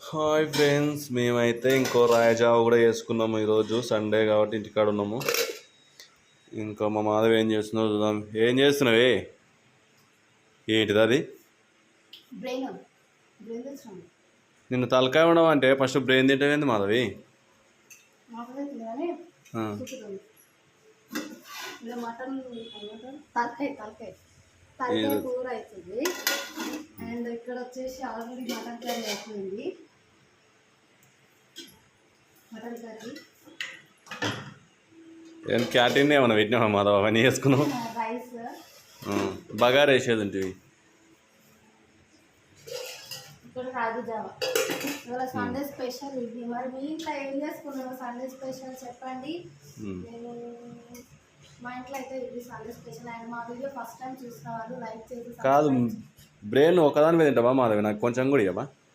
Hi friends, మేమైతే ఇంకో రాయజావ కూడా చేసుకున్నాము. ఈరోజు సండే కాబట్టి ఇంటికాడ ఉన్నాము. ఇంకా మా మాధవ్ ఏం చేస్తున్నావు చూద్దాం. ఏం చేస్తున్నావే? ఏంటిది అది? నిన్ను తలకాయ ఉండవు అంటే ఫస్ట్ బ్రెయిన్ తింటావేంది మాధవి? మటన్ కూర అవుతుంది. అండ్ ఇక్కడ వచ్చేసి ఆల్రెడీ మటన్ కర్రీ అయిపోయింది. మటన్ కర్రీ క్యాటరింగ్ ఏమన్నా పెట్టినావా మాధవ్? అవన్నీ వేసుకున్నావు. రైస్ బగారు వేసేది ఉంటుంది. ఇక్కడ రాగి జావా. ఇవాళ సండే స్పెషల్ ఇది. మరి మీ ఇంట్లో ఏం చేసుకున్నాము సండే స్పెషల్ చెప్పండి. నేను మా ఇంట్లో అయితే ఇది సండే స్పెషల్. అండ్ మా వీడియో ఫస్ట్ టైం చూసిన వాళ్ళు లైక్ చేసి కాదు, బ్రెయిన్ ఒకదాని మీద తింటావా మాధవి? నాకు కొంచెం కూడా ఇవ్వవా?